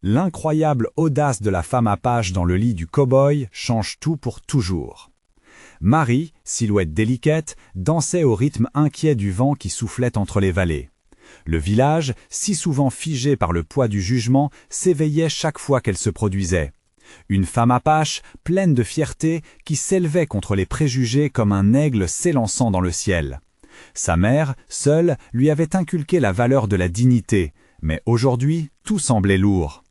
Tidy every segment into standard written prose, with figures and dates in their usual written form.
L'incroyable audace de la femme apache dans le lit du cow-boy change tout pour toujours. Marie, silhouette délicate, dansait au rythme inquiet du vent qui soufflait entre les vallées. Le village, si souvent figé par le poids du jugement, s'éveillait chaque fois qu'elle se produisait. Une femme apache, pleine de fierté, qui s'élevait contre les préjugés comme un aigle s'élançant dans le ciel. Sa mère, seule, lui avait inculqué la valeur de la dignité, mais aujourd'hui, tout semblait lourd.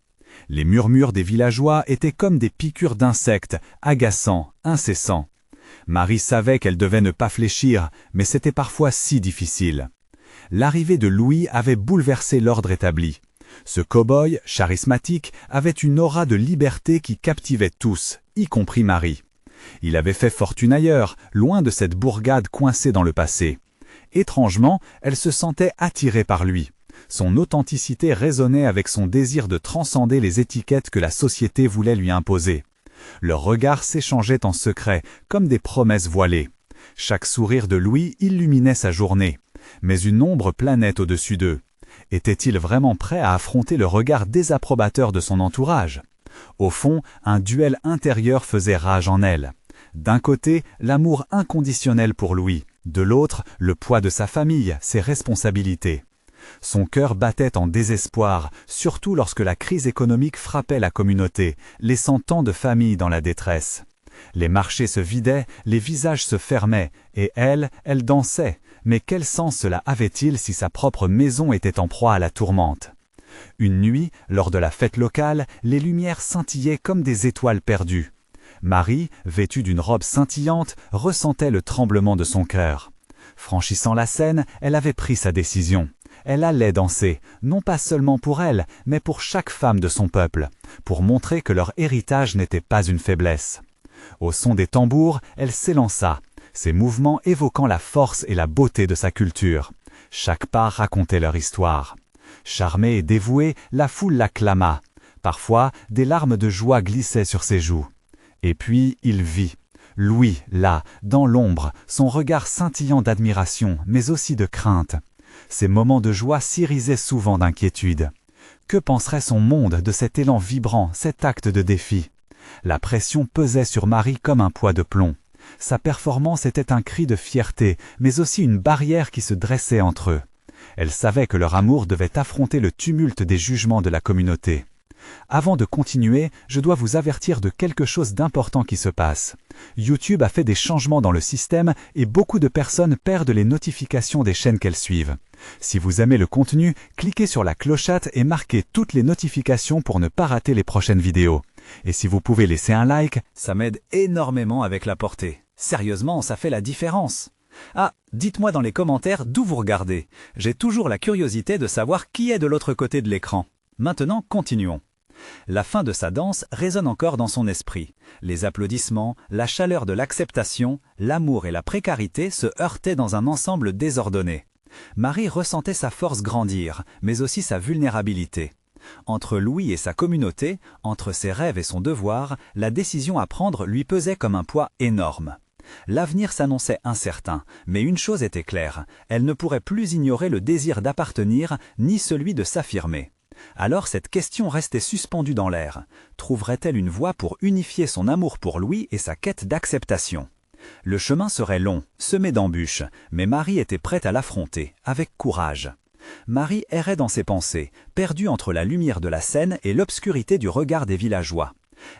Les murmures des villageois étaient comme des piqûres d'insectes, agaçants, incessants. Marie savait qu'elle devait ne pas fléchir, mais c'était parfois si difficile. L'arrivée de Louis avait bouleversé l'ordre établi. Ce cow-boy, charismatique, avait une aura de liberté qui captivait tous, y compris Marie. Il avait fait fortune ailleurs, loin de cette bourgade coincée dans le passé. Étrangement, elle se sentait attirée par lui. Son authenticité résonnait avec son désir de transcender les étiquettes que la société voulait lui imposer. Leurs regards s'échangeaient en secret, comme des promesses voilées. Chaque sourire de Louis illuminait sa journée. Mais une ombre planait au-dessus d'eux. Était-il vraiment prêt à affronter le regard désapprobateur de son entourage? Au fond, un duel intérieur faisait rage en elle. D'un côté, l'amour inconditionnel pour Louis. De l'autre, le poids de sa famille, ses responsabilités. Son cœur battait en désespoir, surtout lorsque la crise économique frappait la communauté, laissant tant de familles dans la détresse. Les marchés se vidaient, les visages se fermaient, et elle dansait. Mais quel sens cela avait-il si sa propre maison était en proie à la tourmente? Une nuit, lors de la fête locale, les lumières scintillaient comme des étoiles perdues. Marie, vêtue d'une robe scintillante, ressentait le tremblement de son cœur. Franchissant la scène, elle avait pris sa décision. Elle allait danser, non pas seulement pour elle, mais pour chaque femme de son peuple, pour montrer que leur héritage n'était pas une faiblesse. Au son des tambours, elle s'élança, ses mouvements évoquant la force et la beauté de sa culture. Chaque pas racontait leur histoire. Charmée et dévouée, la foule l'acclama. Parfois, des larmes de joie glissaient sur ses joues. Et puis, il vit. Louis, là, dans l'ombre, son regard scintillant d'admiration, mais aussi de crainte. Ces moments de joie s'irisaient souvent d'inquiétude. Que penserait son monde de cet élan vibrant, cet acte de défi? La pression pesait sur Marie comme un poids de plomb. Sa performance était un cri de fierté, mais aussi une barrière qui se dressait entre eux. Elle savait que leur amour devait affronter le tumulte des jugements de la communauté. Avant de continuer, je dois vous avertir de quelque chose d'important qui se passe. YouTube a fait des changements dans le système et beaucoup de personnes perdent les notifications des chaînes qu'elles suivent. Si vous aimez le contenu, cliquez sur la clochette et marquez toutes les notifications pour ne pas rater les prochaines vidéos. Et si vous pouvez laisser un like, ça m'aide énormément avec la portée. Sérieusement, ça fait la différence. Ah, dites-moi dans les commentaires d'où vous regardez. J'ai toujours la curiosité de savoir qui est de l'autre côté de l'écran. Maintenant, continuons. La fin de sa danse résonne encore dans son esprit. Les applaudissements, la chaleur de l'acceptation, l'amour et la précarité se heurtaient dans un ensemble désordonné. Marie ressentait sa force grandir, mais aussi sa vulnérabilité. Entre Louis et sa communauté, entre ses rêves et son devoir, la décision à prendre lui pesait comme un poids énorme. L'avenir s'annonçait incertain, mais une chose était claire, elle ne pourrait plus ignorer le désir d'appartenir, ni celui de s'affirmer. Alors cette question restait suspendue dans l'air. Trouverait-elle une voie pour unifier son amour pour Louis et sa quête d'acceptation? Le chemin serait long, semé d'embûches, mais Marie était prête à l'affronter, avec courage. Marie errait dans ses pensées, perdue entre la lumière de la scène et l'obscurité du regard des villageois.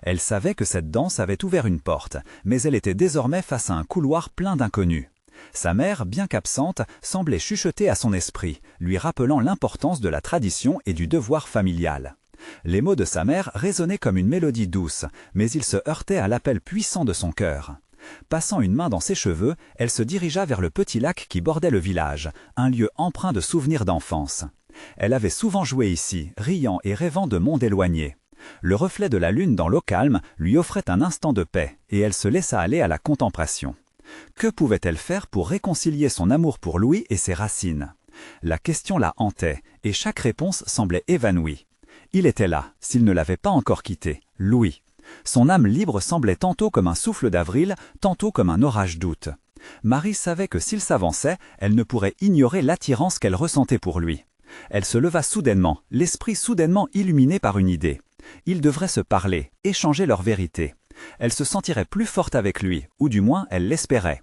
Elle savait que cette danse avait ouvert une porte, mais elle était désormais face à un couloir plein d'inconnus. Sa mère, bien qu'absente, semblait chuchoter à son esprit, lui rappelant l'importance de la tradition et du devoir familial. Les mots de sa mère résonnaient comme une mélodie douce, mais ils se heurtaient à l'appel puissant de son cœur. Passant une main dans ses cheveux, elle se dirigea vers le petit lac qui bordait le village, un lieu empreint de souvenirs d'enfance. Elle avait souvent joué ici, riant et rêvant de mondes éloignés. Le reflet de la lune dans l'eau calme lui offrait un instant de paix, et elle se laissa aller à la contemplation. Que pouvait-elle faire pour réconcilier son amour pour Louis et ses racines? La question la hantait, et chaque réponse semblait évanouie. Il était là, s'il ne l'avait pas encore quitté, Louis. Son âme libre semblait tantôt comme un souffle d'avril, tantôt comme un orage d'août. Marie savait que s'il s'avançait, elle ne pourrait ignorer l'attirance qu'elle ressentait pour lui. Elle se leva soudainement, l'esprit soudainement illuminé par une idée. Ils devraient se parler, échanger leur vérité. Elle se sentirait plus forte avec lui, ou du moins elle l'espérait.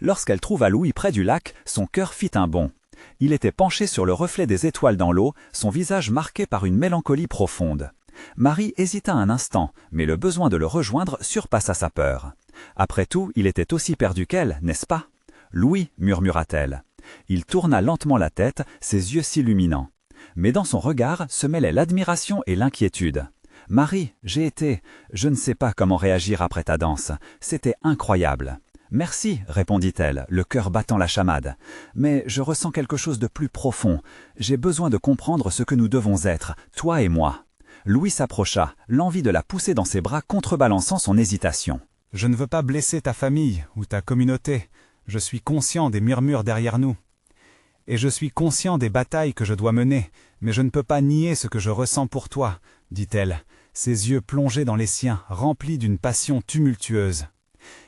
Lorsqu'elle trouva Louis près du lac, son cœur fit un bond. Il était penché sur le reflet des étoiles dans l'eau, son visage marqué par une mélancolie profonde. Marie hésita un instant, mais le besoin de le rejoindre surpassa sa peur. Après tout, il était aussi perdu qu'elle, n'est-ce pas? Louis, murmura-t-elle. Il tourna lentement la tête, ses yeux s'illuminant. Mais dans son regard se mêlaient l'admiration et l'inquiétude. « Marie, je ne sais pas comment réagir après ta danse. C'était incroyable. » « Merci, répondit-elle, le cœur battant la chamade. Mais je ressens quelque chose de plus profond. J'ai besoin de comprendre ce que nous devons être, toi et moi. » Louis s'approcha, l'envie de la pousser dans ses bras contrebalançant son hésitation. « Je ne veux pas blesser ta famille ou ta communauté. Je suis conscient des murmures derrière nous. Et je suis conscient des batailles que je dois mener, mais je ne peux pas nier ce que je ressens pour toi, dit-elle, ses yeux plongés dans les siens, remplis d'une passion tumultueuse.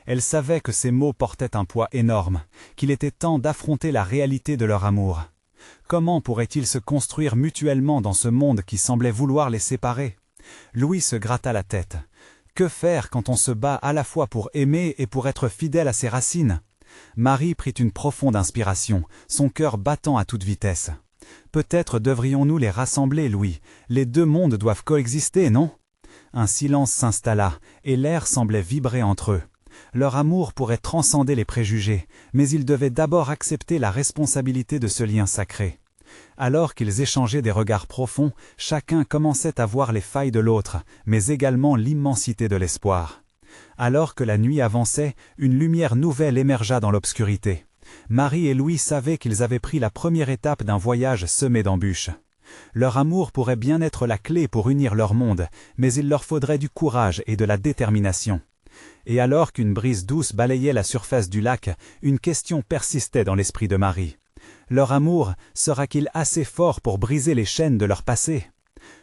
Elle savait que ces mots portaient un poids énorme, qu'il était temps d'affronter la réalité de leur amour. Comment pourraient-ils se construire mutuellement dans ce monde qui semblait vouloir les séparer? Louis se gratta la tête. Que faire quand on se bat à la fois pour aimer et pour être fidèle à ses racines? Marie prit une profonde inspiration, son cœur battant à toute vitesse. Peut-être devrions-nous les rassembler, Louis. Les deux mondes doivent coexister, non? Un silence s'installa, et l'air semblait vibrer entre eux. Leur amour pourrait transcender les préjugés, mais ils devaient d'abord accepter la responsabilité de ce lien sacré. Alors qu'ils échangeaient des regards profonds, chacun commençait à voir les failles de l'autre, mais également l'immensité de l'espoir. Alors que la nuit avançait, une lumière nouvelle émergea dans l'obscurité. Marie et Louis savaient qu'ils avaient pris la première étape d'un voyage semé d'embûches. Leur amour pourrait bien être la clé pour unir leur monde, mais il leur faudrait du courage et de la détermination. Et alors qu'une brise douce balayait la surface du lac, une question persistait dans l'esprit de Marie. Leur amour sera-t-il assez fort pour briser les chaînes de leur passé?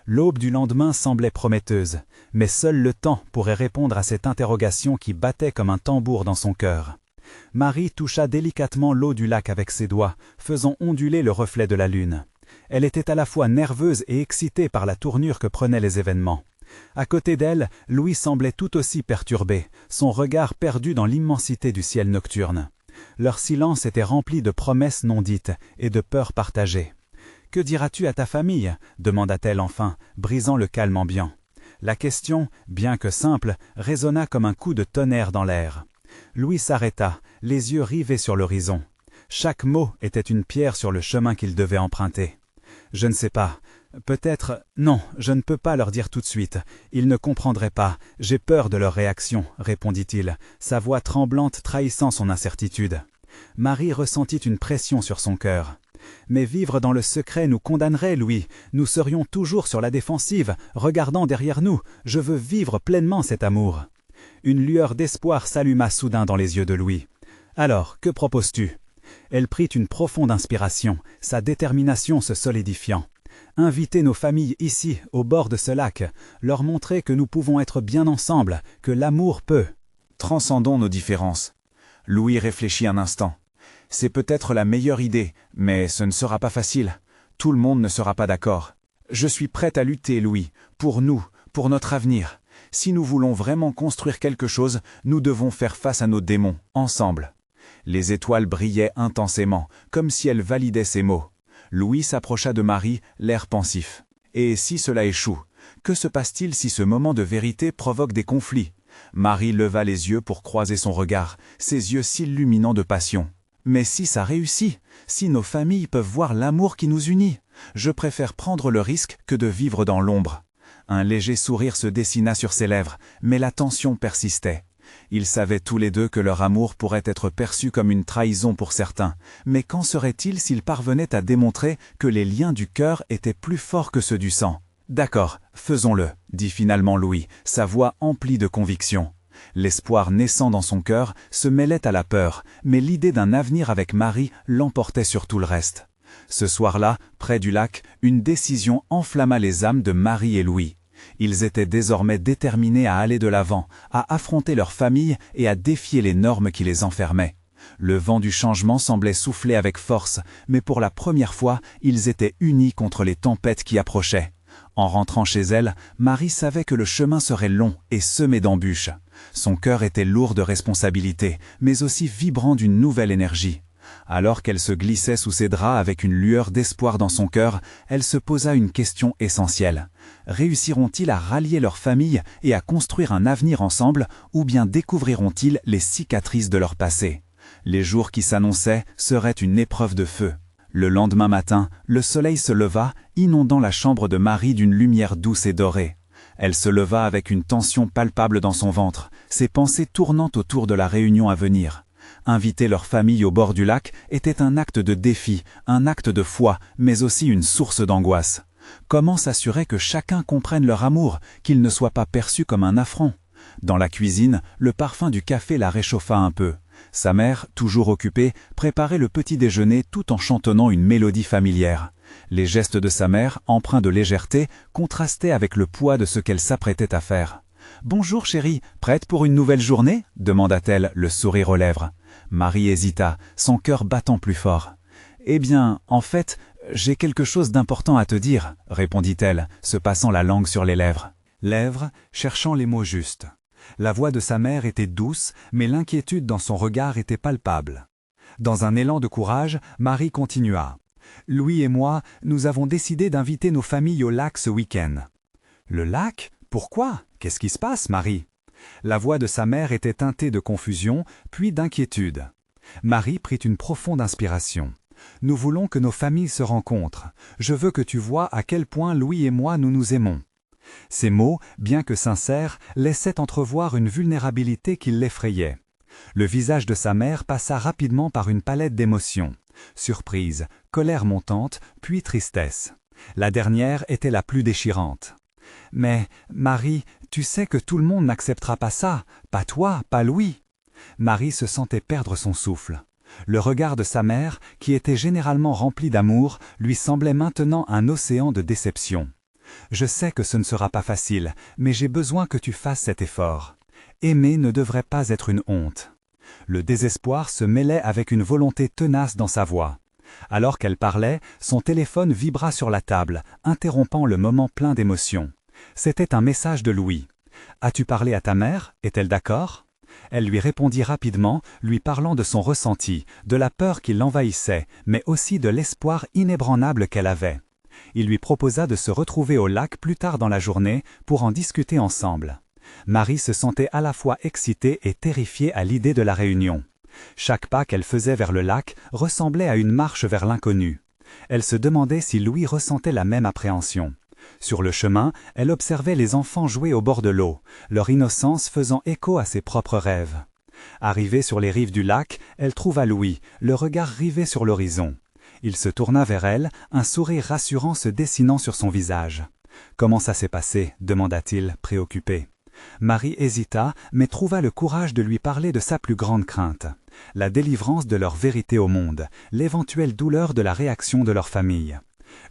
L'aube du lendemain semblait prometteuse, mais seul le temps pourrait répondre à cette interrogation qui battait comme un tambour dans son cœur. Marie toucha délicatement l'eau du lac avec ses doigts, faisant onduler le reflet de la lune. Elle était à la fois nerveuse et excitée par la tournure que prenaient les événements. À côté d'elle, Louis semblait tout aussi perturbé, son regard perdu dans l'immensité du ciel nocturne. Leur silence était rempli de promesses non dites et de peurs partagées. « Que diras-tu à ta famille ?» demanda-t-elle enfin, brisant le calme ambiant. La question, bien que simple, résonna comme un coup de tonnerre dans l'air. Louis s'arrêta, les yeux rivés sur l'horizon. Chaque mot était une pierre sur le chemin qu'il devait emprunter. « Je ne sais pas. Peut-être... Non, je ne peux pas leur dire tout de suite. Ils ne comprendraient pas. J'ai peur de leur réaction, répondit-il, sa voix tremblante trahissant son incertitude. Marie ressentit une pression sur son cœur. Mais vivre dans le secret nous condamnerait, Louis. Nous serions toujours sur la défensive, regardant derrière nous. Je veux vivre pleinement cet amour. Une lueur d'espoir s'alluma soudain dans les yeux de Louis. Alors, que proposes-tu? Elle prit une profonde inspiration, sa détermination se solidifiant. Inviter nos familles ici, au bord de ce lac, leur montrer que nous pouvons être bien ensemble, que l'amour peut. Transcendons nos différences. Louis réfléchit un instant. C'est peut-être la meilleure idée, mais ce ne sera pas facile. Tout le monde ne sera pas d'accord. Je suis prête à lutter, Louis, pour nous, pour notre avenir. Si nous voulons vraiment construire quelque chose, nous devons faire face à nos démons, ensemble. Les étoiles brillaient intensément, comme si elles validaient ses mots. Louis s'approcha de Marie, l'air pensif. Et si cela échoue? Que se passe-t-il si ce moment de vérité provoque des conflits? Marie leva les yeux pour croiser son regard, ses yeux s'illuminant de passion. Mais si ça réussit, si nos familles peuvent voir l'amour qui nous unit, je préfère prendre le risque que de vivre dans l'ombre. Un léger sourire se dessina sur ses lèvres, mais la tension persistait. Ils savaient tous les deux que leur amour pourrait être perçu comme une trahison pour certains, mais qu'en serait-il s'ils parvenaient à démontrer que les liens du cœur étaient plus forts que ceux du sang? « D'accord, faisons-le », dit finalement Louis, sa voix emplie de conviction. L'espoir naissant dans son cœur se mêlait à la peur, mais l'idée d'un avenir avec Marie l'emportait sur tout le reste. Ce soir-là, près du lac, une décision enflamma les âmes de Marie et Louis. Ils étaient désormais déterminés à aller de l'avant, à affronter leur famille et à défier les normes qui les enfermaient. Le vent du changement semblait souffler avec force, mais pour la première fois, ils étaient unis contre les tempêtes qui approchaient. En rentrant chez elle, Marie savait que le chemin serait long et semé d'embûches. Son cœur était lourd de responsabilités, mais aussi vibrant d'une nouvelle énergie. Alors qu'elle se glissait sous ses draps avec une lueur d'espoir dans son cœur, elle se posa une question essentielle. Réussiront-ils à rallier leur famille et à construire un avenir ensemble, ou bien découvriront-ils les cicatrices de leur passé ? Les jours qui s'annonçaient seraient une épreuve de feu. Le lendemain matin, le soleil se leva, inondant la chambre de Marie d'une lumière douce et dorée. Elle se leva avec une tension palpable dans son ventre, ses pensées tournant autour de la réunion à venir. Inviter leur famille au bord du lac était un acte de défi, un acte de foi, mais aussi une source d'angoisse. Comment s'assurer que chacun comprenne leur amour, qu'il ne soit pas perçu comme un affront ? Dans la cuisine, le parfum du café la réchauffa un peu. Sa mère, toujours occupée, préparait le petit déjeuner tout en chantonnant une mélodie familière. Les gestes de sa mère, empreints de légèreté, contrastaient avec le poids de ce qu'elle s'apprêtait à faire. « Bonjour chérie, prête pour une nouvelle journée ?» demanda-t-elle, le sourire aux lèvres. Marie hésita, son cœur battant plus fort. « Eh bien, en fait, j'ai quelque chose d'important à te dire, » répondit-elle, se passant la langue sur les lèvres. Lèvres, cherchant les mots justes. La voix de sa mère était douce, mais l'inquiétude dans son regard était palpable. Dans un élan de courage, Marie continua. « Louis et moi, nous avons décidé d'inviter nos familles au lac ce week-end. »« Le lac ? Pourquoi ? Qu'est-ce qui se passe, Marie ?» La voix de sa mère était teintée de confusion, puis d'inquiétude. Marie prit une profonde inspiration. « Nous voulons que nos familles se rencontrent. Je veux que tu vois à quel point Louis et moi nous nous aimons. » Ces mots, bien que sincères, laissaient entrevoir une vulnérabilité qui l'effrayait. Le visage de sa mère passa rapidement par une palette d'émotions. Surprise, colère montante, puis tristesse. La dernière était la plus déchirante. « Mais, Marie, tu sais que tout le monde n'acceptera pas ça, pas toi, pas Louis. » Marie se sentait perdre son souffle. Le regard de sa mère, qui était généralement rempli d'amour, lui semblait maintenant un océan de déception. « Je sais que ce ne sera pas facile, mais j'ai besoin que tu fasses cet effort. Aimer ne devrait pas être une honte. » Le désespoir se mêlait avec une volonté tenace dans sa voix. Alors qu'elle parlait, son téléphone vibra sur la table, interrompant le moment plein d'émotions. C'était un message de Louis. « As-tu parlé à ta mère? Est-elle d'accord ?» Elle lui répondit rapidement, lui parlant de son ressenti, de la peur qui l'envahissait, mais aussi de l'espoir inébranlable qu'elle avait. Il lui proposa de se retrouver au lac plus tard dans la journée pour en discuter ensemble. Marie se sentait à la fois excitée et terrifiée à l'idée de la réunion. Chaque pas qu'elle faisait vers le lac ressemblait à une marche vers l'inconnu. Elle se demandait si Louis ressentait la même appréhension. Sur le chemin, elle observait les enfants jouer au bord de l'eau, leur innocence faisant écho à ses propres rêves. Arrivée sur les rives du lac, elle trouva Louis, le regard rivé sur l'horizon. Il se tourna vers elle, un sourire rassurant se dessinant sur son visage. « Comment ça s'est passé ?» demanda-t-il, préoccupé. Marie hésita, mais trouva le courage de lui parler de sa plus grande crainte. La délivrance de leur vérité au monde, l'éventuelle douleur de la réaction de leur famille.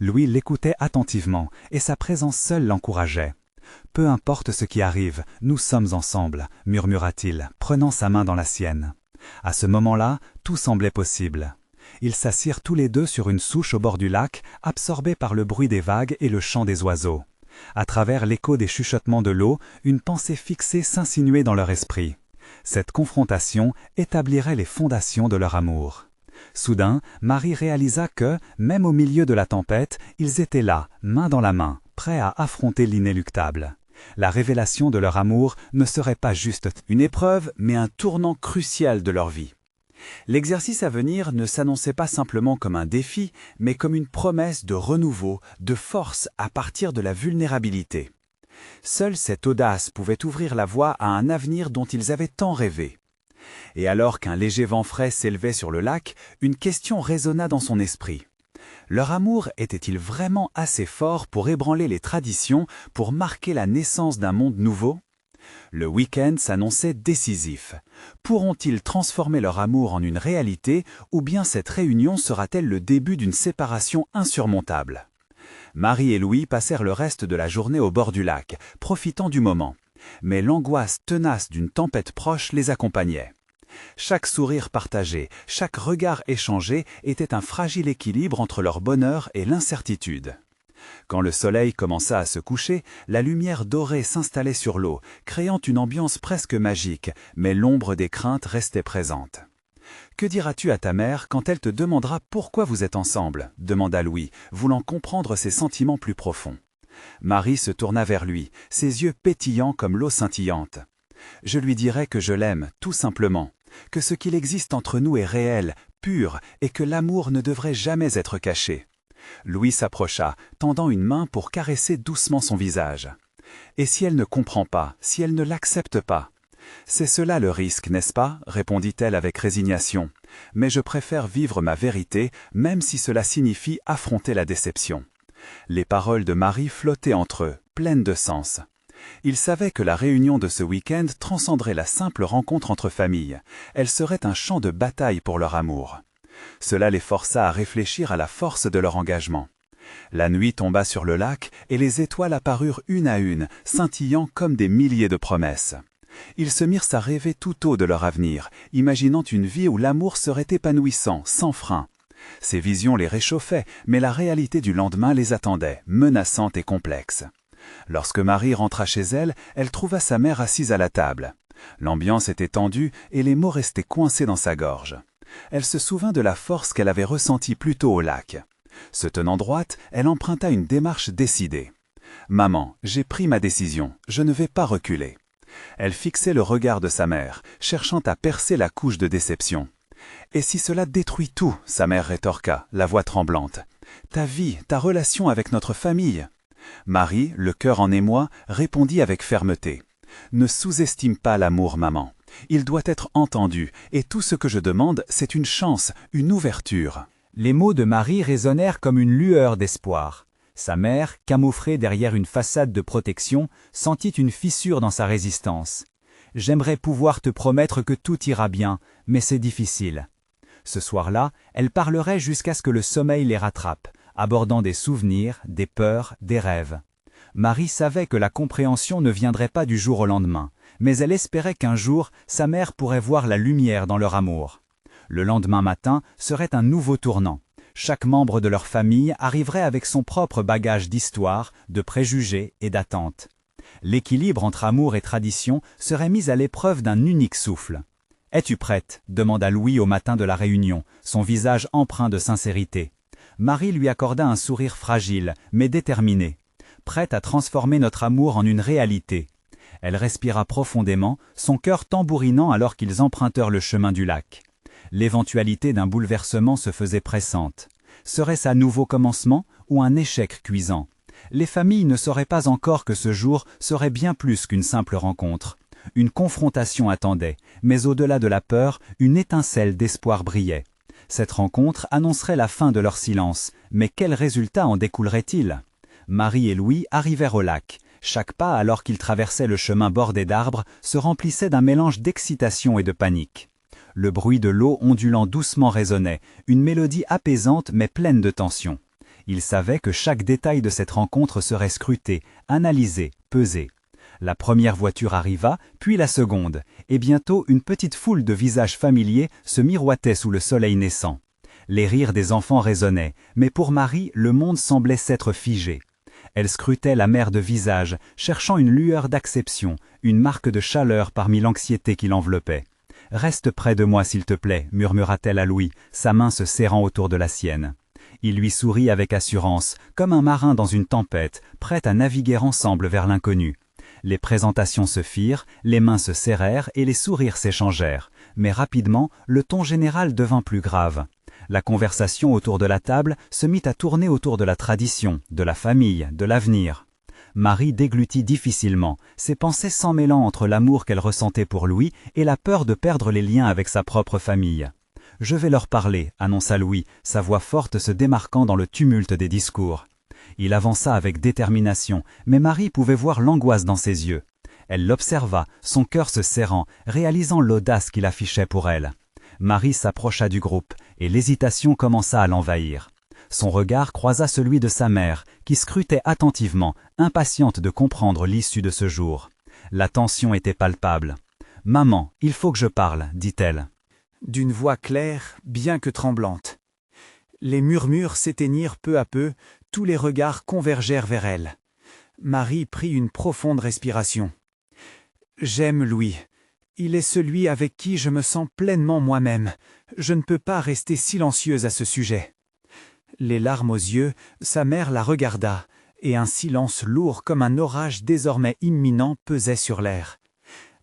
Louis l'écoutait attentivement, et sa présence seule l'encourageait. « Peu importe ce qui arrive, nous sommes ensemble, » murmura-t-il, prenant sa main dans la sienne. À ce moment-là, tout semblait possible. Ils s'assirent tous les deux sur une souche au bord du lac, absorbés par le bruit des vagues et le chant des oiseaux. À travers l'écho des chuchotements de l'eau, une pensée fixée s'insinuait dans leur esprit. Cette confrontation établirait les fondations de leur amour. Soudain, Marie réalisa que, même au milieu de la tempête, ils étaient là, main dans la main, prêts à affronter l'inéluctable. La révélation de leur amour ne serait pas juste une épreuve, mais un tournant crucial de leur vie. L'exercice à venir ne s'annonçait pas simplement comme un défi, mais comme une promesse de renouveau, de force à partir de la vulnérabilité. Seule cette audace pouvait ouvrir la voie à un avenir dont ils avaient tant rêvé. Et alors qu'un léger vent frais s'élevait sur le lac, une question résonna dans son esprit. Leur amour était-il vraiment assez fort pour ébranler les traditions, pour marquer la naissance d'un monde nouveau ? Le week-end s'annonçait décisif. Pourront-ils transformer leur amour en une réalité, ou bien cette réunion sera-t-elle le début d'une séparation insurmontable ? Marie et Louis passèrent le reste de la journée au bord du lac, profitant du moment. Mais l'angoisse tenace d'une tempête proche les accompagnait. Chaque sourire partagé, chaque regard échangé était un fragile équilibre entre leur bonheur et l'incertitude. Quand le soleil commença à se coucher, la lumière dorée s'installait sur l'eau, créant une ambiance presque magique, mais l'ombre des craintes restait présente. « Que diras-tu à ta mère quand elle te demandera pourquoi vous êtes ensemble ?» demanda Louis, voulant comprendre ses sentiments plus profonds. Marie se tourna vers lui, ses yeux pétillants comme l'eau scintillante. « Je lui dirai que je l'aime, tout simplement, que ce qu'il existe entre nous est réel, pur, et que l'amour ne devrait jamais être caché. » Louis s'approcha, tendant une main pour caresser doucement son visage. « Et si elle ne comprend pas, si elle ne l'accepte pas ?»« C'est cela le risque, n'est-ce pas ?» répondit-elle avec résignation. « Mais je préfère vivre ma vérité, même si cela signifie affronter la déception. » Les paroles de Marie flottaient entre eux, pleines de sens. Il savait que la réunion de ce week-end transcenderait la simple rencontre entre familles. Elle serait un champ de bataille pour leur amour. Cela les força à réfléchir à la force de leur engagement. La nuit tomba sur le lac et les étoiles apparurent une à une, scintillant comme des milliers de promesses. Ils se mirent à rêver tout haut de leur avenir, imaginant une vie où l'amour serait épanouissant, sans frein. Ces visions les réchauffaient, mais la réalité du lendemain les attendait, menaçante et complexe. Lorsque Marie rentra chez elle, elle trouva sa mère assise à la table. L'ambiance était tendue et les mots restaient coincés dans sa gorge. Elle se souvint de la force qu'elle avait ressentie plus tôt au lac. Se tenant droite, elle emprunta une démarche décidée. « Maman, j'ai pris ma décision, je ne vais pas reculer. » Elle fixait le regard de sa mère, cherchant à percer la couche de déception. « Et si cela détruit tout ?» sa mère rétorqua, la voix tremblante. « Ta vie, ta relation avec notre famille ?» Marie, le cœur en émoi, répondit avec fermeté. « Ne sous-estime pas l'amour, maman. Il doit être entendu, et tout ce que je demande, c'est une chance, une ouverture. » Les mots de Marie résonnèrent comme une lueur d'espoir. Sa mère, camouflée derrière une façade de protection, sentit une fissure dans sa résistance. « J'aimerais pouvoir te promettre que tout ira bien, mais c'est difficile. » Ce soir-là, elle parlerait jusqu'à ce que le sommeil les rattrape, abordant des souvenirs, des peurs, des rêves. Marie savait que la compréhension ne viendrait pas du jour au lendemain, mais elle espérait qu'un jour, sa mère pourrait voir la lumière dans leur amour. Le lendemain matin serait un nouveau tournant. Chaque membre de leur famille arriverait avec son propre bagage d'histoire, de préjugés et d'attentes. L'équilibre entre amour et tradition serait mis à l'épreuve d'un unique souffle. « Es-tu prête ?» demanda Louis au matin de la réunion, son visage empreint de sincérité. Marie lui accorda un sourire fragile, mais déterminé. Prête à transformer notre amour en une réalité. Elle respira profondément, son cœur tambourinant alors qu'ils empruntèrent le chemin du lac. L'éventualité d'un bouleversement se faisait pressante. Serait-ce un nouveau commencement ou un échec cuisant? Les familles ne sauraient pas encore que ce jour serait bien plus qu'une simple rencontre. Une confrontation attendait, mais au-delà de la peur, une étincelle d'espoir brillait. Cette rencontre annoncerait la fin de leur silence, mais quel résultat en découlerait-il? Marie et Louis arrivèrent au lac. Chaque pas, alors qu'ils traversaient le chemin bordé d'arbres, se remplissait d'un mélange d'excitation et de panique. Le bruit de l'eau ondulant doucement résonnait, une mélodie apaisante mais pleine de tension. Ils savaient que chaque détail de cette rencontre serait scruté, analysé, pesé. La première voiture arriva, puis la seconde, et bientôt une petite foule de visages familiers se miroitait sous le soleil naissant. Les rires des enfants résonnaient, mais pour Marie, le monde semblait s'être figé. Elle scrutait la mer de visages, cherchant une lueur d'acception, une marque de chaleur parmi l'anxiété qui l'enveloppait. « Reste près de moi, s'il te plaît » murmura-t-elle à Louis, sa main se serrant autour de la sienne. Il lui sourit avec assurance, comme un marin dans une tempête, prêt à naviguer ensemble vers l'inconnu. Les présentations se firent, les mains se serrèrent et les sourires s'échangèrent. Mais rapidement, le ton général devint plus grave. La conversation autour de la table se mit à tourner autour de la tradition, de la famille, de l'avenir. Marie déglutit difficilement, ses pensées s'emmêlant entre l'amour qu'elle ressentait pour Louis et la peur de perdre les liens avec sa propre famille. « Je vais leur parler » annonça Louis, sa voix forte se démarquant dans le tumulte des discours. Il avança avec détermination, mais Marie pouvait voir l'angoisse dans ses yeux. Elle l'observa, son cœur se serrant, réalisant l'audace qu'il affichait pour elle. Marie s'approcha du groupe, et l'hésitation commença à l'envahir. Son regard croisa celui de sa mère, qui scrutait attentivement, impatiente de comprendre l'issue de ce jour. La tension était palpable. Maman, il faut que je parle, dit-elle. D'une voix claire, bien que tremblante. Les murmures s'éteignirent peu à peu, tous les regards convergèrent vers elle. Marie prit une profonde respiration. « J'aime Louis. Il est celui avec qui je me sens pleinement moi-même. Je ne peux pas rester silencieuse à ce sujet. » Les larmes aux yeux, sa mère la regarda, et un silence lourd comme un orage désormais imminent pesait sur l'air.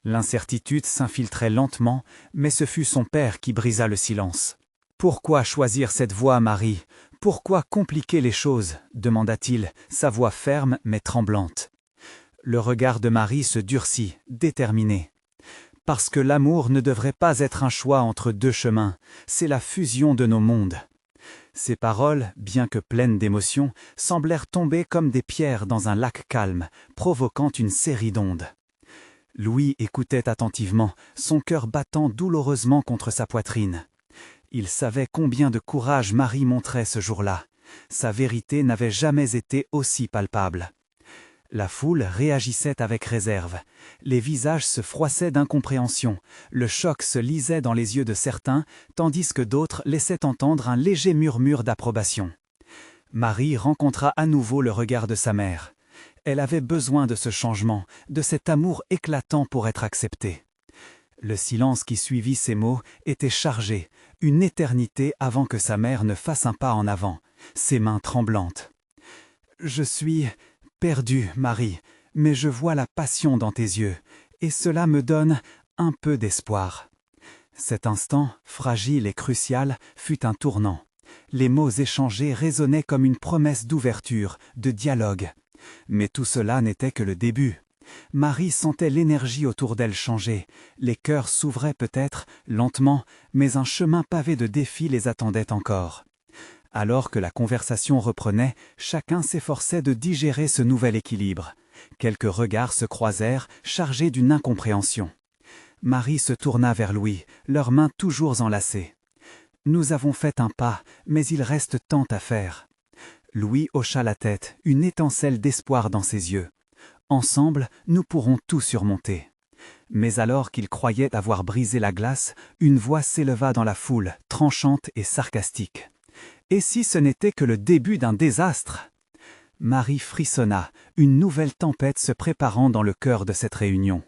L'incertitude s'infiltrait lentement, mais ce fut son père qui brisa le silence. « Pourquoi choisir cette voie, Marie? Pourquoi compliquer les choses ?» demanda-t-il, sa voix ferme mais tremblante. Le regard de Marie se durcit, déterminé. « Parce que l'amour ne devrait pas être un choix entre deux chemins, c'est la fusion de nos mondes. » Ces paroles, bien que pleines d'émotion, semblèrent tomber comme des pierres dans un lac calme, provoquant une série d'ondes. Louis écoutait attentivement, son cœur battant douloureusement contre sa poitrine. Il savait combien de courage Marie montrait ce jour-là. Sa vérité n'avait jamais été aussi palpable. La foule réagissait avec réserve. Les visages se froissaient d'incompréhension. Le choc se lisait dans les yeux de certains, tandis que d'autres laissaient entendre un léger murmure d'approbation. Marie rencontra à nouveau le regard de sa mère. Elle avait besoin de ce changement, de cet amour éclatant pour être acceptée. Le silence qui suivit ces mots était chargé, une éternité avant que sa mère ne fasse un pas en avant, ses mains tremblantes. « Je suis perdue, Marie, mais je vois la passion dans tes yeux, et cela me donne un peu d'espoir. » Cet instant, fragile et crucial, fut un tournant. Les mots échangés résonnaient comme une promesse d'ouverture, de dialogue. Mais tout cela n'était que le début. Marie sentait l'énergie autour d'elle changer. Les cœurs s'ouvraient peut-être, lentement, mais un chemin pavé de défis les attendait encore. Alors que la conversation reprenait, chacun s'efforçait de digérer ce nouvel équilibre. Quelques regards se croisèrent, chargés d'une incompréhension. Marie se tourna vers Louis, leurs mains toujours enlacées. « Nous avons fait un pas, mais il reste tant à faire. » Louis hocha la tête, une étincelle d'espoir dans ses yeux. « Ensemble, nous pourrons tout surmonter. » Mais alors qu'il croyait avoir brisé la glace, une voix s'éleva dans la foule, tranchante et sarcastique. « Et si ce n'était que le début d'un désastre ?» Marie frissonna, une nouvelle tempête se préparant dans le cœur de cette réunion.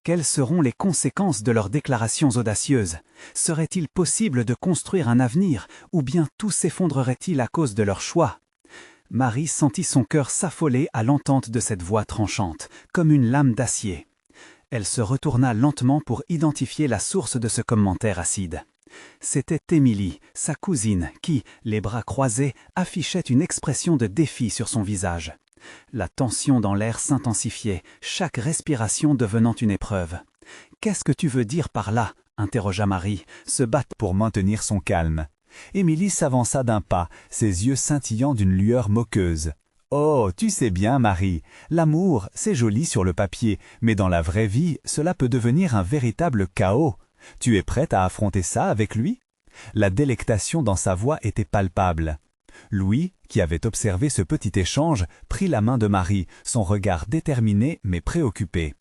Quelles seront les conséquences de leurs déclarations audacieuses? Serait-il possible de construire un avenir, ou bien tout s'effondrerait-il à cause de leur choix? Marie sentit son cœur s'affoler à l'entente de cette voix tranchante, comme une lame d'acier. Elle se retourna lentement pour identifier la source de ce commentaire acide. C'était Émilie, sa cousine, qui, les bras croisés, affichait une expression de défi sur son visage. La tension dans l'air s'intensifiait, chaque respiration devenant une épreuve. « Qu'est-ce que tu veux dire par là ?» interrogea Marie, se battant pour maintenir son calme. Émilie s'avança d'un pas, ses yeux scintillant d'une lueur moqueuse. « Oh, tu sais bien, Marie, l'amour, c'est joli sur le papier, mais dans la vraie vie, cela peut devenir un véritable chaos. Tu es prête à affronter ça avec lui ?» La délectation dans sa voix était palpable. Louis, qui avait observé ce petit échange, prit la main de Marie, son regard déterminé mais préoccupé.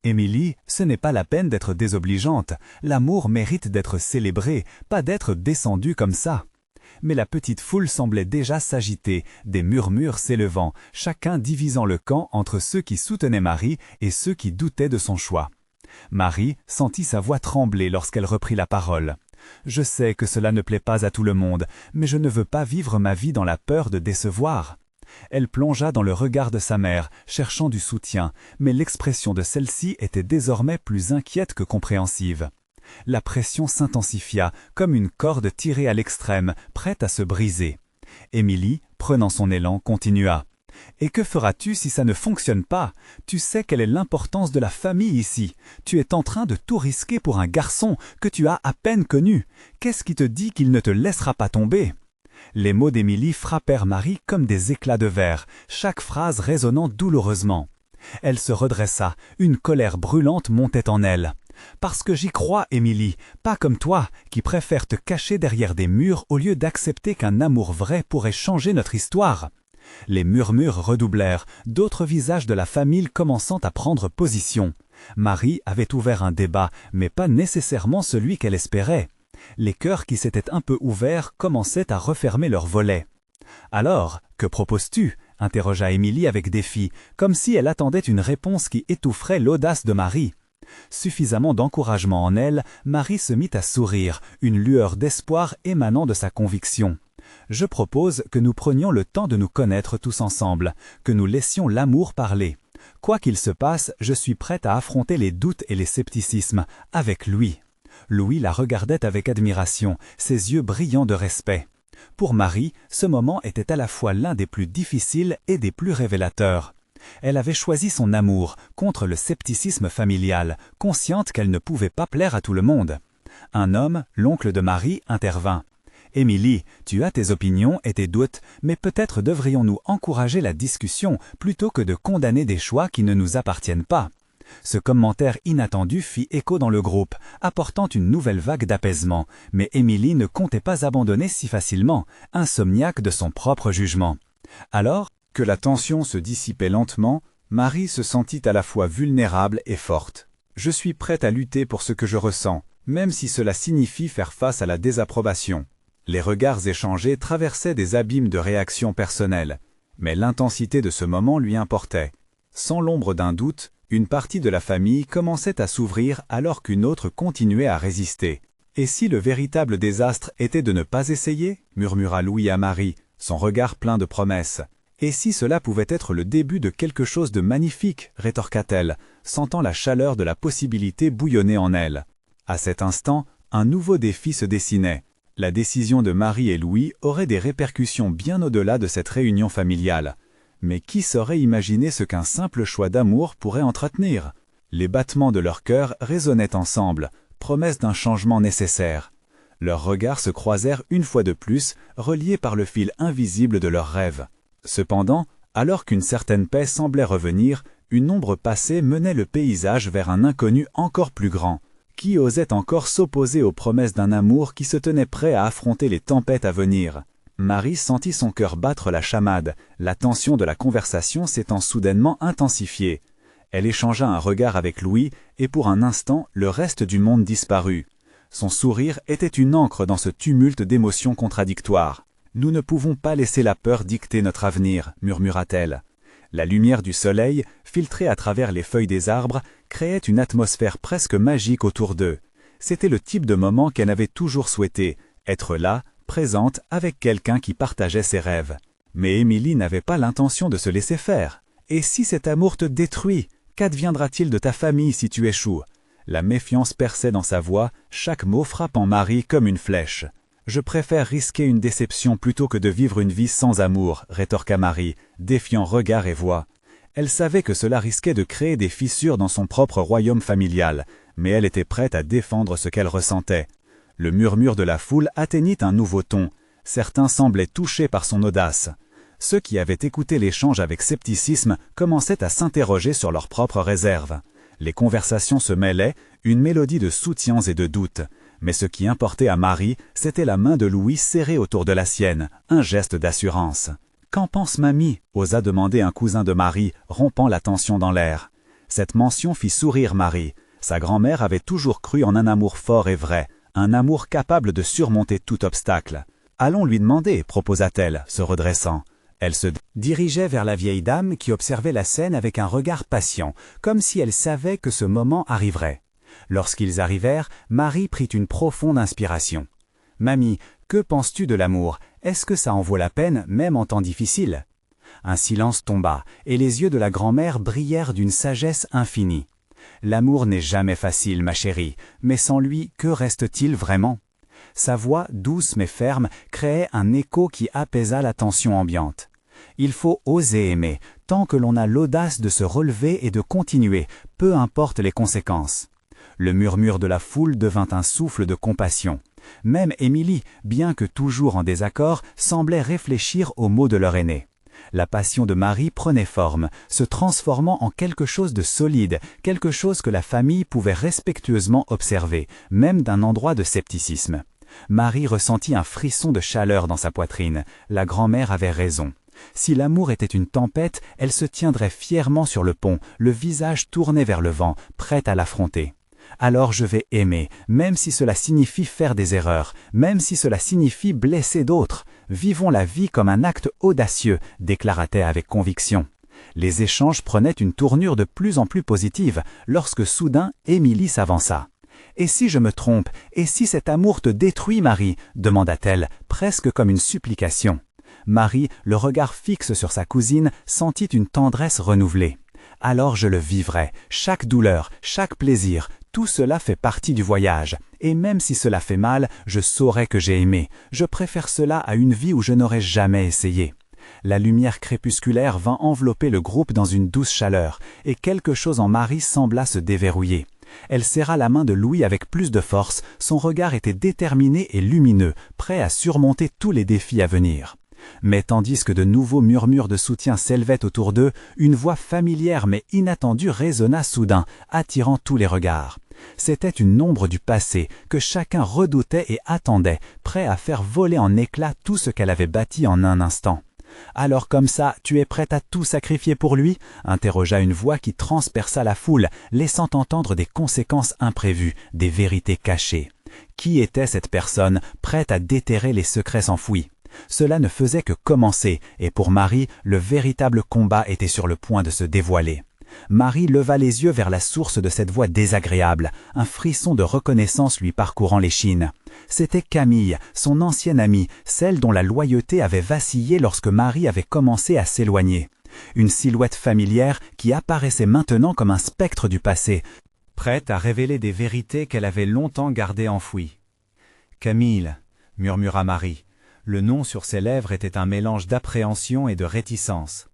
« Émilie, ce n'est pas la peine d'être désobligeante. L'amour mérite d'être célébré, pas d'être descendu comme ça. » Mais la petite foule semblait déjà s'agiter, des murmures s'élevant, chacun divisant le camp entre ceux qui soutenaient Marie et ceux qui doutaient de son choix. Marie sentit sa voix trembler lorsqu'elle reprit la parole. « Je sais que cela ne plaît pas à tout le monde, mais je ne veux pas vivre ma vie dans la peur de décevoir. » Elle plongea dans le regard de sa mère, cherchant du soutien, mais l'expression de celle-ci était désormais plus inquiète que compréhensive. La pression s'intensifia, comme une corde tirée à l'extrême, prête à se briser. Émilie, prenant son élan, continua. « Et que feras-tu si ça ne fonctionne pas? Tu sais quelle est l'importance de la famille ici. Tu es en train de tout risquer pour un garçon que tu as à peine connu. Qu'est-ce qui te dit qu'il ne te laissera pas tomber ?» Les mots d'Émilie frappèrent Marie comme des éclats de verre, chaque phrase résonnant douloureusement. Elle se redressa, une colère brûlante montait en elle. « Parce que j'y crois, Émilie, pas comme toi, qui préfères te cacher derrière des murs au lieu d'accepter qu'un amour vrai pourrait changer notre histoire. » Les murmures redoublèrent, d'autres visages de la famille commençant à prendre position. Marie avait ouvert un débat, mais pas nécessairement celui qu'elle espérait. Les cœurs qui s'étaient un peu ouverts commençaient à refermer leurs volets. « Alors, que proposes-tu » interrogea Émilie avec défi, comme si elle attendait une réponse qui étoufferait l'audace de Marie. Suffisamment d'encouragement en elle, Marie se mit à sourire, une lueur d'espoir émanant de sa conviction. « Je propose que nous prenions le temps de nous connaître tous ensemble, que nous laissions l'amour parler. Quoi qu'il se passe, je suis prête à affronter les doutes et les scepticismes, avec lui. » Louis la regardait avec admiration, ses yeux brillants de respect. Pour Marie, ce moment était à la fois l'un des plus difficiles et des plus révélateurs. Elle avait choisi son amour contre le scepticisme familial, consciente qu'elle ne pouvait pas plaire à tout le monde. Un homme, l'oncle de Marie, intervint. « Émilie, tu as tes opinions et tes doutes, mais peut-être devrions-nous encourager la discussion plutôt que de condamner des choix qui ne nous appartiennent pas. » Ce commentaire inattendu fit écho dans le groupe, apportant une nouvelle vague d'apaisement, mais Émilie ne comptait pas abandonner si facilement, insomniaque de son propre jugement. Alors, que la tension se dissipait lentement, Marie se sentit à la fois vulnérable et forte. « Je suis prête à lutter pour ce que je ressens, même si cela signifie faire face à la désapprobation. » Les regards échangés traversaient des abîmes de réactions personnelles, mais l'intensité de ce moment lui importait. Sans l'ombre d'un doute, une partie de la famille commençait à s'ouvrir alors qu'une autre continuait à résister. « Et si le véritable désastre était de ne pas essayer » murmura Louis à Marie, son regard plein de promesses. « Et si cela pouvait être le début de quelque chose de magnifique » rétorqua-t-elle, sentant la chaleur de la possibilité bouillonner en elle. À cet instant, un nouveau défi se dessinait. La décision de Marie et Louis aurait des répercussions bien au-delà de cette réunion familiale. Mais qui saurait imaginer ce qu'un simple choix d'amour pourrait entretenir? Les battements de leur cœur résonnaient ensemble, promesse d'un changement nécessaire. Leurs regards se croisèrent une fois de plus, reliés par le fil invisible de leurs rêves. Cependant, alors qu'une certaine paix semblait revenir, une ombre passée menait le paysage vers un inconnu encore plus grand. Qui osait encore s'opposer aux promesses d'un amour qui se tenait prêt à affronter les tempêtes à venir? Marie sentit son cœur battre la chamade, la tension de la conversation s'étant soudainement intensifiée. Elle échangea un regard avec Louis, et pour un instant, le reste du monde disparut. Son sourire était une encre dans ce tumulte d'émotions contradictoires. « Nous ne pouvons pas laisser la peur dicter notre avenir » murmura-t-elle. La lumière du soleil, filtrée à travers les feuilles des arbres, créait une atmosphère presque magique autour d'eux. C'était le type de moment qu'elle avait toujours souhaité, être là, présente avec quelqu'un qui partageait ses rêves. Mais Émilie n'avait pas l'intention de se laisser faire. « Et si cet amour te détruit? Qu'adviendra-t-il de ta famille si tu échoues ?» La méfiance perçait dans sa voix, chaque mot frappant Marie comme une flèche. « Je préfère risquer une déception plutôt que de vivre une vie sans amour » rétorqua Marie, défiant regard et voix. Elle savait que cela risquait de créer des fissures dans son propre royaume familial, mais elle était prête à défendre ce qu'elle ressentait. Le murmure de la foule atteignit un nouveau ton. Certains semblaient touchés par son audace. Ceux qui avaient écouté l'échange avec scepticisme commençaient à s'interroger sur leurs propres réserves. Les conversations se mêlaient, une mélodie de soutiens et de doutes. Mais ce qui importait à Marie, c'était la main de Louis serrée autour de la sienne, un geste d'assurance. « Qu'en pense mamie » osa demander un cousin de Marie, rompant la tension dans l'air. Cette mention fit sourire Marie. Sa grand-mère avait toujours cru en un amour fort et vrai, un amour capable de surmonter tout obstacle. « Allons lui demander » proposa-t-elle, se redressant. Elle se dirigeait vers la vieille dame qui observait la scène avec un regard patient, comme si elle savait que ce moment arriverait. Lorsqu'ils arrivèrent, Marie prit une profonde inspiration. « Mamie, que penses-tu de l'amour? Est-ce que ça en vaut la peine, même en temps difficile ?» Un silence tomba, et les yeux de la grand-mère brillèrent d'une sagesse infinie. « L'amour n'est jamais facile, ma chérie, mais sans lui, que reste-t-il vraiment ?» Sa voix, douce mais ferme, créait un écho qui apaisa la tension ambiante. Il faut oser aimer, tant que l'on a l'audace de se relever et de continuer, peu importe les conséquences. Le murmure de la foule devint un souffle de compassion. Même Émilie, bien que toujours en désaccord, semblait réfléchir aux mots de leur aîné. La passion de Marie prenait forme, se transformant en quelque chose de solide, quelque chose que la famille pouvait respectueusement observer, même d'un endroit de scepticisme. Marie ressentit un frisson de chaleur dans sa poitrine. La grand-mère avait raison. Si l'amour était une tempête, elle se tiendrait fièrement sur le pont, le visage tourné vers le vent, prête à l'affronter. Alors je vais aimer, même si cela signifie faire des erreurs, même si cela signifie blesser d'autres. Vivons la vie comme un acte audacieux, déclara-t-elle avec conviction. Les échanges prenaient une tournure de plus en plus positive, lorsque soudain Émilie s'avança. « Et si je me trompe, et si cet amour te détruit, Marie ?» demanda-t-elle, presque comme une supplication. Marie, le regard fixe sur sa cousine, sentit une tendresse renouvelée. « Alors je le vivrai, chaque douleur, chaque plaisir, tout cela fait partie du voyage, et même si cela fait mal, je saurai que j'ai aimé. Je préfère cela à une vie où je n'aurais jamais essayé. » La lumière crépusculaire vint envelopper le groupe dans une douce chaleur, et quelque chose en Marie sembla se déverrouiller. Elle serra la main de Louis avec plus de force, son regard était déterminé et lumineux, prêt à surmonter tous les défis à venir. Mais tandis que de nouveaux murmures de soutien s'élevaient autour d'eux, une voix familière mais inattendue résonna soudain, attirant tous les regards. C'était une ombre du passé que chacun redoutait et attendait, prêt à faire voler en éclats tout ce qu'elle avait bâti en un instant. « Alors comme ça, tu es prête à tout sacrifier pour lui ?» interrogea une voix qui transperça la foule, laissant entendre des conséquences imprévues, des vérités cachées. Qui était cette personne, prête à déterrer les secrets s'enfouis? Cela ne faisait que commencer, et pour Marie, le véritable combat était sur le point de se dévoiler. Marie leva les yeux vers la source de cette voix désagréable, un frisson de reconnaissance lui parcourant l'échine. C'était Camille, son ancienne amie, celle dont la loyauté avait vacillé lorsque Marie avait commencé à s'éloigner. Une silhouette familière qui apparaissait maintenant comme un spectre du passé, prête à révéler des vérités qu'elle avait longtemps gardées enfouies. « Camille » murmura Marie. Le nom sur ses lèvres était un mélange d'appréhension et de réticence.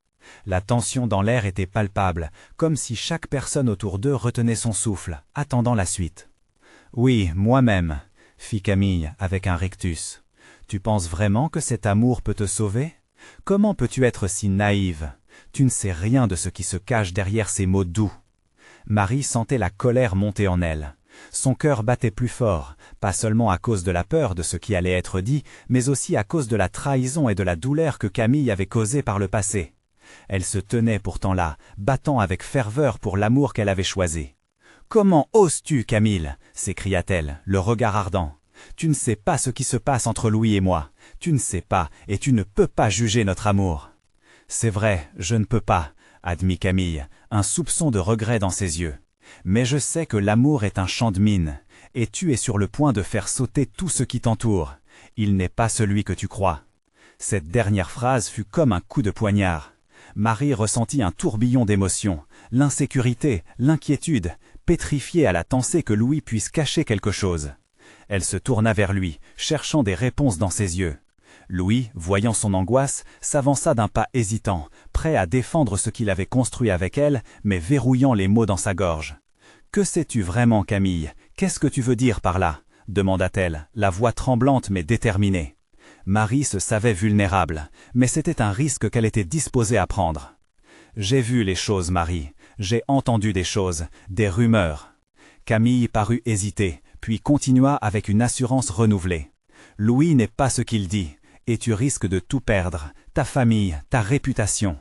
La tension dans l'air était palpable, comme si chaque personne autour d'eux retenait son souffle, attendant la suite. « Oui, moi-même » fit Camille avec un rictus. « Tu penses vraiment que cet amour peut te sauver? Comment peux-tu être si naïve? Tu ne sais rien de ce qui se cache derrière ces mots doux. » Marie sentait la colère monter en elle. Son cœur battait plus fort, pas seulement à cause de la peur de ce qui allait être dit, mais aussi à cause de la trahison et de la douleur que Camille avait causée par le passé. Elle se tenait pourtant là, battant avec ferveur pour l'amour qu'elle avait choisi. « Comment oses-tu, Camille » s'écria-t-elle, le regard ardent. « Tu ne sais pas ce qui se passe entre Louis et moi. Tu ne sais pas, et tu ne peux pas juger notre amour. »« C'est vrai, je ne peux pas, » admit Camille, un soupçon de regret dans ses yeux. « Mais je sais que l'amour est un champ de mine, et tu es sur le point de faire sauter tout ce qui t'entoure. Il n'est pas celui que tu crois. » Cette dernière phrase fut comme un coup de poignard. Marie ressentit un tourbillon d'émotions, l'insécurité, l'inquiétude, pétrifiée à la pensée que Louis puisse cacher quelque chose. Elle se tourna vers lui, cherchant des réponses dans ses yeux. Louis, voyant son angoisse, s'avança d'un pas hésitant, prêt à défendre ce qu'il avait construit avec elle, mais verrouillant les mots dans sa gorge. « Que sais-tu vraiment, Camille? Qu'est-ce que tu veux dire par là ?» demanda-t-elle, la voix tremblante mais déterminée. Marie se savait vulnérable, mais c'était un risque qu'elle était disposée à prendre. « J'ai vu les choses, Marie. J'ai entendu des choses, des rumeurs. » Camille parut hésiter, puis continua avec une assurance renouvelée. « Louis n'est pas ce qu'il dit, et tu risques de tout perdre, ta famille, ta réputation. »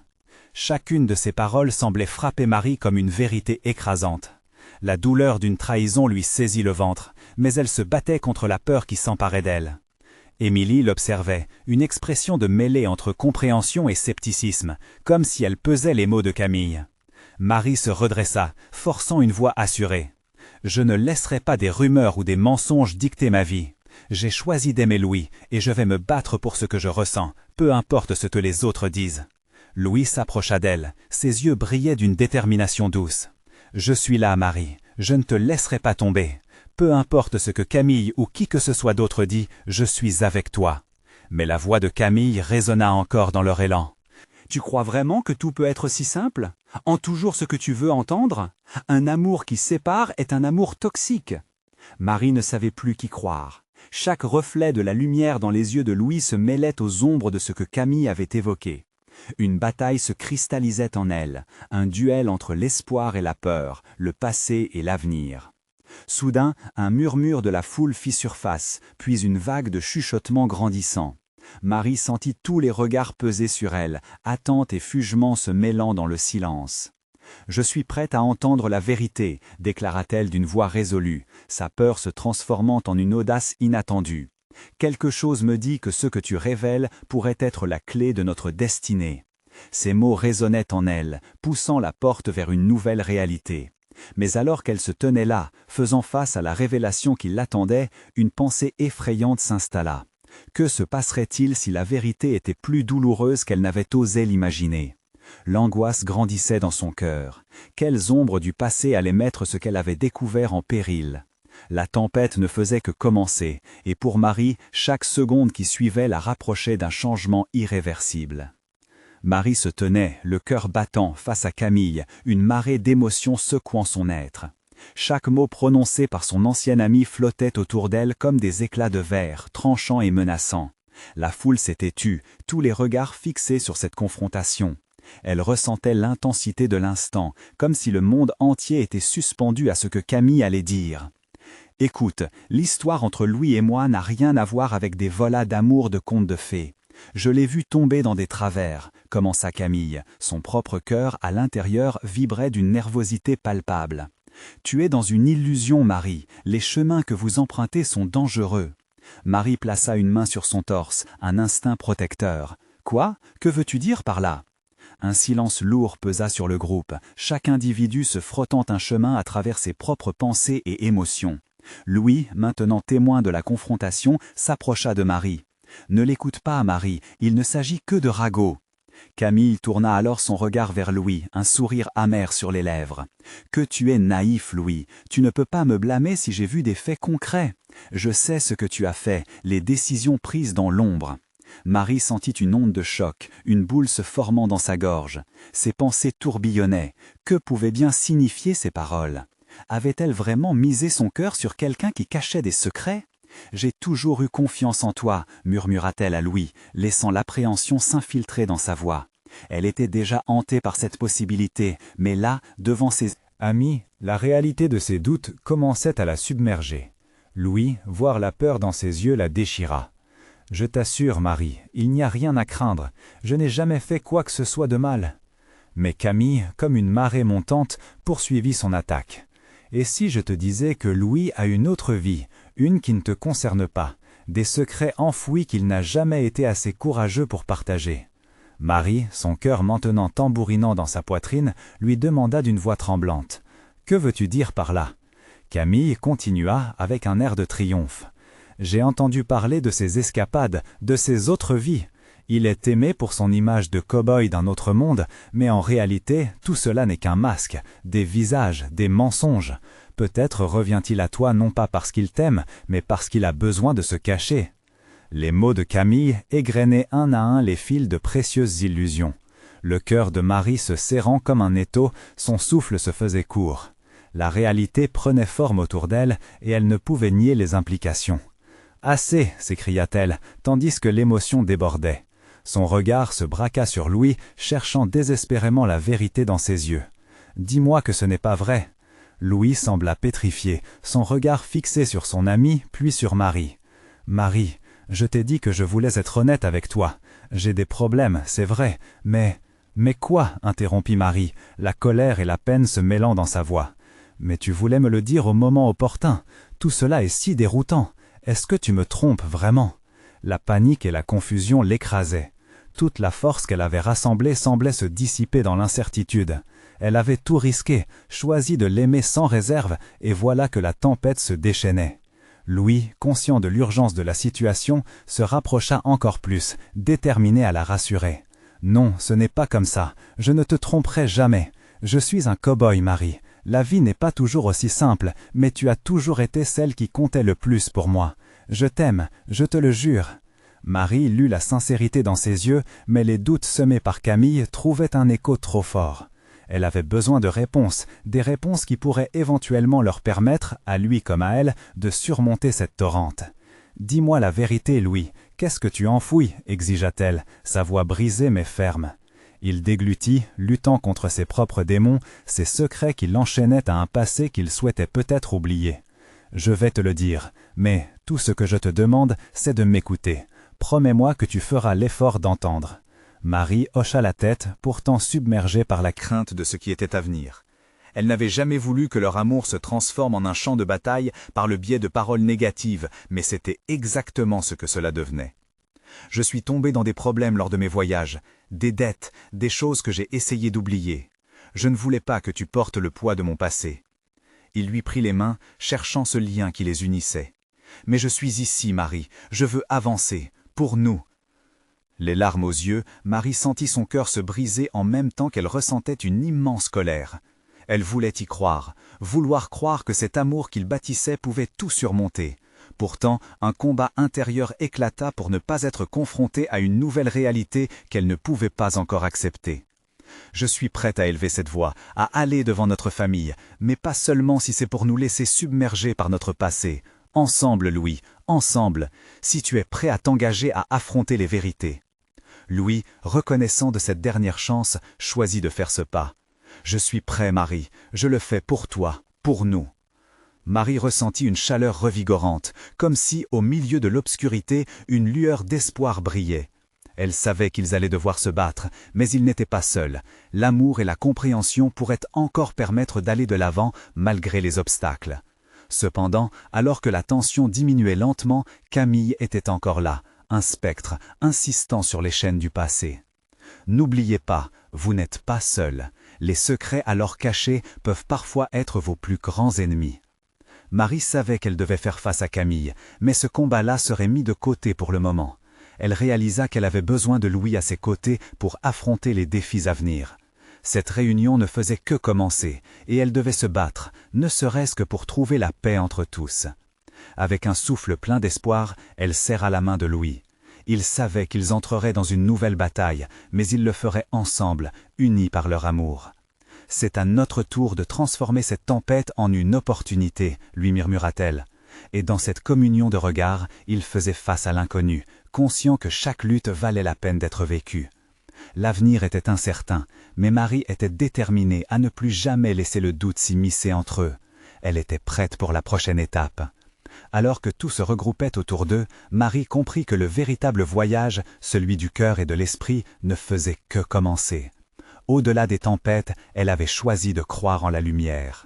Chacune de ces paroles semblait frapper Marie comme une vérité écrasante. La douleur d'une trahison lui saisit le ventre, mais elle se battait contre la peur qui s'emparait d'elle. Émilie l'observait, une expression de mêlée entre compréhension et scepticisme, comme si elle pesait les mots de Camille. Marie se redressa, forçant une voix assurée. « Je ne laisserai pas des rumeurs ou des mensonges dicter ma vie. J'ai choisi d'aimer Louis, et je vais me battre pour ce que je ressens, peu importe ce que les autres disent. » Louis s'approcha d'elle, ses yeux brillaient d'une détermination douce. « Je suis là, Marie, je ne te laisserai pas tomber. Peu importe ce que Camille ou qui que ce soit d'autre dit, je suis avec toi. » Mais la voix de Camille résonna encore dans leur élan. « Tu crois vraiment que tout peut être si simple? En toujours ce que tu veux entendre? Un amour qui sépare est un amour toxique. » Marie ne savait plus qui croire. Chaque reflet de la lumière dans les yeux de Louis se mêlait aux ombres de ce que Camille avait évoqué. Une bataille se cristallisait en elle, un duel entre l'espoir et la peur, le passé et l'avenir. Soudain, un murmure de la foule fit surface, puis une vague de chuchotements grandissant. Marie sentit tous les regards peser sur elle, attente et fugement se mêlant dans le silence. « Je suis prête à entendre la vérité », déclara-t-elle d'une voix résolue, sa peur se transformant en une audace inattendue. « Quelque chose me dit que ce que tu révèles pourrait être la clé de notre destinée. » Ces mots résonnaient en elle, poussant la porte vers une nouvelle réalité. Mais alors qu'elle se tenait là, faisant face à la révélation qui l'attendait, une pensée effrayante s'installa. Que se passerait-il si la vérité était plus douloureuse qu'elle n'avait osé l'imaginer? L'angoisse grandissait dans son cœur. Quelles ombres du passé allaient mettre ce qu'elle avait découvert en péril? La tempête ne faisait que commencer, et pour Marie, chaque seconde qui suivait la rapprochait d'un changement irréversible. Marie se tenait, le cœur battant, face à Camille, une marée d'émotions secouant son être. Chaque mot prononcé par son ancienne amie flottait autour d'elle comme des éclats de verre, tranchants et menaçants. La foule s'était tue, tous les regards fixés sur cette confrontation. Elle ressentait l'intensité de l'instant, comme si le monde entier était suspendu à ce que Camille allait dire. « Écoute, l'histoire entre Louis et moi n'a rien à voir avec des volas d'amour de contes de fées. Je l'ai vu tomber dans des travers, » commença Camille. Son propre cœur, à l'intérieur, vibrait d'une nervosité palpable. « Tu es dans une illusion, Marie. Les chemins que vous empruntez sont dangereux. » Marie plaça une main sur son torse, un instinct protecteur. « Quoi? Que veux-tu dire par là ?» Un silence lourd pesa sur le groupe, chaque individu se frottant un chemin à travers ses propres pensées et émotions. Louis, maintenant témoin de la confrontation, s'approcha de Marie. « Ne l'écoute pas, Marie, il ne s'agit que de ragots. » Camille tourna alors son regard vers Louis, un sourire amer sur les lèvres. « Que tu es naïf, Louis, tu ne peux pas me blâmer si j'ai vu des faits concrets. Je sais ce que tu as fait, les décisions prises dans l'ombre. » Marie sentit une onde de choc, une boule se formant dans sa gorge. Ses pensées tourbillonnaient. Que pouvaient bien signifier ces paroles? Avait-elle vraiment misé son cœur sur quelqu'un qui cachait des secrets? « J'ai toujours eu confiance en toi », murmura-t-elle à Louis, laissant l'appréhension s'infiltrer dans sa voix. Elle était déjà hantée par cette possibilité, mais là, devant ses amis, la réalité de ses doutes commençait à la submerger. Louis, voir la peur dans ses yeux, la déchira. « Je t'assure, Marie, il n'y a rien à craindre. Je n'ai jamais fait quoi que ce soit de mal. » Mais Camille, comme une marée montante, poursuivit son attaque. « Et si je te disais que Louis a une autre vie, une qui ne te concerne pas, des secrets enfouis qu'il n'a jamais été assez courageux pour partager ?» Marie, son cœur maintenant tambourinant dans sa poitrine, lui demanda d'une voix tremblante. « Que veux-tu dire par là ?» Camille continua avec un air de triomphe. « J'ai entendu parler de ses escapades, de ses autres vies. Il est aimé pour son image de cow-boy d'un autre monde, mais en réalité, tout cela n'est qu'un masque, des visages, des mensonges. Peut-être revient-il à toi non pas parce qu'il t'aime, mais parce qu'il a besoin de se cacher. » Les mots de Camille égrenaient un à un les fils de précieuses illusions. Le cœur de Marie se serrant comme un étau, son souffle se faisait court. La réalité prenait forme autour d'elle et elle ne pouvait nier les implications. « Assez !» s'écria-t-elle, tandis que l'émotion débordait. Son regard se braqua sur Louis, cherchant désespérément la vérité dans ses yeux. « Dis-moi que ce n'est pas vrai. » Louis sembla pétrifié, son regard fixé sur son ami, puis sur Marie. « Marie, je t'ai dit que je voulais être honnête avec toi. J'ai des problèmes, c'est vrai, mais... »« Mais quoi ?» interrompit Marie, la colère et la peine se mêlant dans sa voix. « Mais tu voulais me le dire au moment opportun. Tout cela est si déroutant. Est-ce que tu me trompes vraiment ?» La panique et la confusion l'écrasaient. Toute la force qu'elle avait rassemblée semblait se dissiper dans l'incertitude. Elle avait tout risqué, choisi de l'aimer sans réserve, et voilà que la tempête se déchaînait. Louis, conscient de l'urgence de la situation, se rapprocha encore plus, déterminé à la rassurer. « Non, ce n'est pas comme ça. Je ne te tromperai jamais. Je suis un cow-boy, Marie. La vie n'est pas toujours aussi simple, mais tu as toujours été celle qui comptait le plus pour moi. Je t'aime, je te le jure. » Marie lut la sincérité dans ses yeux, mais les doutes semés par Camille trouvaient un écho trop fort. Elle avait besoin de réponses, des réponses qui pourraient éventuellement leur permettre, à lui comme à elle, de surmonter cette torrente. « Dis-moi la vérité, Louis, qu'est-ce que tu enfouis ?» exigea-t-elle, sa voix brisée mais ferme. Il déglutit, luttant contre ses propres démons, ces secrets qui l'enchaînaient à un passé qu'il souhaitait peut-être oublier. « Je vais te le dire, mais tout ce que je te demande, c'est de m'écouter. Promets-moi que tu feras l'effort d'entendre. » Marie hocha la tête, pourtant submergée par la crainte de ce qui était à venir. Elle n'avait jamais voulu que leur amour se transforme en un champ de bataille par le biais de paroles négatives, mais c'était exactement ce que cela devenait. « Je suis tombé dans des problèmes lors de mes voyages, des dettes, des choses que j'ai essayé d'oublier. Je ne voulais pas que tu portes le poids de mon passé. » Il lui prit les mains, cherchant ce lien qui les unissait. « Mais je suis ici, Marie, je veux avancer, pour nous. » Les larmes aux yeux, Marie sentit son cœur se briser en même temps qu'elle ressentait une immense colère. Elle voulait y croire, vouloir croire que cet amour qu'il bâtissait pouvait tout surmonter. Pourtant, un combat intérieur éclata pour ne pas être confrontée à une nouvelle réalité qu'elle ne pouvait pas encore accepter. « Je suis prête à élever cette voix, à aller devant notre famille, mais pas seulement si c'est pour nous laisser submerger par notre passé. Ensemble, Louis, ensemble, si tu es prêt à t'engager à affronter les vérités. » Louis, reconnaissant de cette dernière chance, choisit de faire ce pas. « Je suis prêt, Marie, je le fais pour toi, pour nous. » Marie ressentit une chaleur revigorante, comme si, au milieu de l'obscurité, une lueur d'espoir brillait. Elle savait qu'ils allaient devoir se battre, mais ils n'étaient pas seuls. L'amour et la compréhension pourraient encore permettre d'aller de l'avant malgré les obstacles. Cependant, alors que la tension diminuait lentement, Camille était encore là, un spectre, insistant sur les chaînes du passé. N'oubliez pas, vous n'êtes pas seul. Les secrets alors cachés peuvent parfois être vos plus grands ennemis. Marie savait qu'elle devait faire face à Camille, mais ce combat-là serait mis de côté pour le moment. Elle réalisa qu'elle avait besoin de Louis à ses côtés pour affronter les défis à venir. Cette réunion ne faisait que commencer, et elle devait se battre, ne serait-ce que pour trouver la paix entre tous. Avec un souffle plein d'espoir, elle serra la main de Louis. Ils savaient qu'ils entreraient dans une nouvelle bataille, mais ils le feraient ensemble, unis par leur amour. « C'est à notre tour de transformer cette tempête en une opportunité », lui murmura-t-elle. Et dans cette communion de regards, ils faisaient face à l'inconnu, conscients que chaque lutte valait la peine d'être vécue. L'avenir était incertain, mais Marie était déterminée à ne plus jamais laisser le doute s'immiscer entre eux. Elle était prête pour la prochaine étape. Alors que tout se regroupait autour d'eux, Marie comprit que le véritable voyage, celui du cœur et de l'esprit, ne faisait que commencer. Au-delà des tempêtes, elle avait choisi de croire en la lumière.